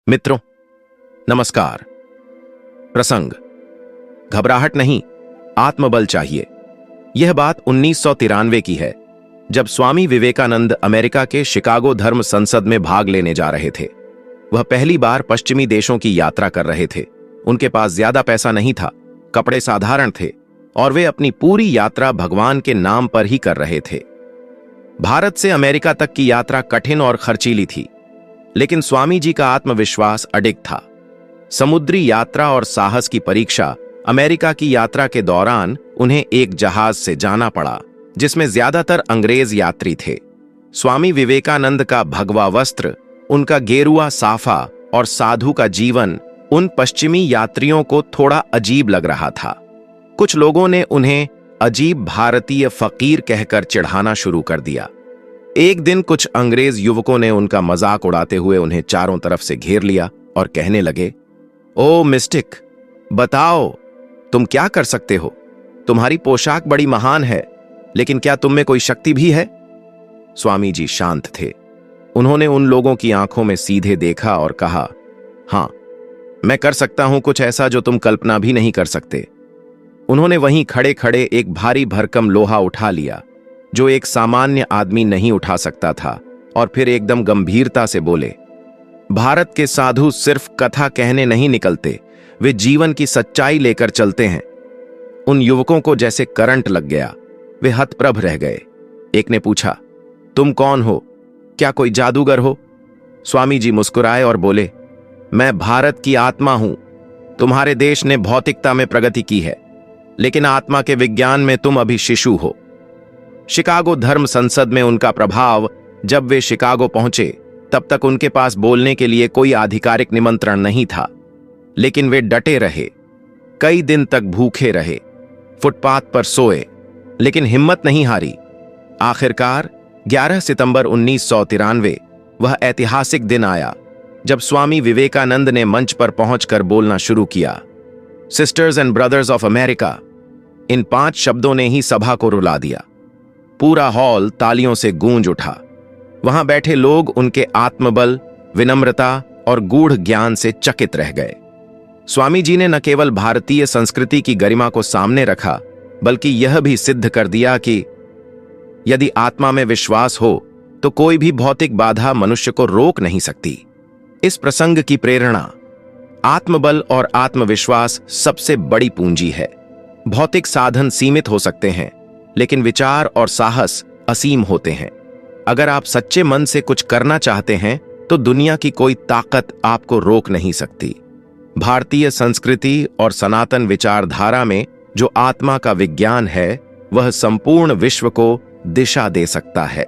मित्रों, नमस्कार। प्रसंग, घबराहट नहीं, आत्मबल चाहिए। यह बात 1993 की है, जब स्वामी विवेकानंद अमेरिका के शिकागो धर्म संसद में भाग लेने जा रहे थे। वह पहली बार पश्चिमी देशों की यात्रा कर रहे थे। उनके पास ज्यादा पैसा नहीं था, कपड़े साधारण थे और वे अपनी पूरी यात्रा भगवान के नाम पर ही कर रहे थे। भारत से अमेरिका तक की यात्रा कठिन और खर्चीली थी, लेकिन स्वामी जी का आत्मविश्वास अडिग था। समुद्री यात्रा और साहस की परीक्षा अमेरिका की यात्रा के दौरान उन्हें एक जहाज से जाना पड़ा, जिसमें ज्यादातर अंग्रेज यात्री थे। स्वामी विवेकानंद का भगवा वस्त्र, उनका गेरुआ साफा और साधु का जीवन उन पश्चिमी यात्रियों को थोड़ा अजीब लग रहा था। कुछ लोगों ने उन्हें अजीब भारतीय फकीर कहकर चिढ़ाना शुरू कर दिया। एक दिन कुछ अंग्रेज युवकों ने उनका मजाक उड़ाते हुए उन्हें चारों तरफ से घेर लिया और कहने लगे, ओ मिस्टिक, बताओ तुम क्या कर सकते हो? तुम्हारी पोशाक बड़ी महान है, लेकिन क्या तुम में कोई शक्ति भी है? स्वामी जी शांत थे। उन्होंने उन लोगों की आंखों में सीधे देखा और कहा, हां, मैं कर सकता हूं कुछ ऐसा जो तुम कल्पना भी नहीं कर सकते। उन्होंने वहीं खड़े खड़े एक भारी भरकम लोहा उठा लिया, जो एक सामान्य आदमी नहीं उठा सकता था, और फिर एकदम गंभीरता से बोले, भारत के साधु सिर्फ कथा कहने नहीं निकलते, वे जीवन की सच्चाई लेकर चलते हैं। उन युवकों को जैसे करंट लग गया। वे हतप्रभ रह गए। एक ने पूछा, तुम कौन हो? क्या कोई जादूगर हो? स्वामी जी मुस्कुराए और बोले, मैं भारत की आत्मा हूं। तुम्हारे देश ने भौतिकता में प्रगति की है, लेकिन आत्मा के विज्ञान में तुम अभी शिशु हो। शिकागो धर्म संसद में उनका प्रभाव, जब वे शिकागो पहुंचे तब तक उनके पास बोलने के लिए कोई आधिकारिक निमंत्रण नहीं था, लेकिन वे डटे रहे। कई दिन तक भूखे रहे, फुटपाथ पर सोए, लेकिन हिम्मत नहीं हारी। आखिरकार 11 सितंबर 1993 वह ऐतिहासिक दिन आया, जब स्वामी विवेकानंद ने मंच पर पहुंचकर बोलना शुरू किया। Sisters and brothers of America, इन 5 शब्दों ने ही सभा को रुला दिया। पूरा हॉल तालियों से गूंज उठा। वहां बैठे लोग उनके आत्मबल, विनम्रता और गूढ़ ज्ञान से चकित रह गए। स्वामी जी ने न केवल भारतीय संस्कृति की गरिमा को सामने रखा, बल्कि यह भी सिद्ध कर दिया कि यदि आत्मा में विश्वास हो तो कोई भी भौतिक बाधा मनुष्य को रोक नहीं सकती। इस प्रसंग की प्रेरणा, आत्मबल और आत्मविश्वास सबसे बड़ी पूंजी है। भौतिक साधन सीमित हो सकते हैं, लेकिन विचार और साहस असीम होते हैं। अगर आप सच्चे मन से कुछ करना चाहते हैं तो दुनिया की कोई ताकत आपको रोक नहीं सकती। भारतीय संस्कृति और सनातन विचारधारा में जो आत्मा का विज्ञान है, वह संपूर्ण विश्व को दिशा दे सकता है।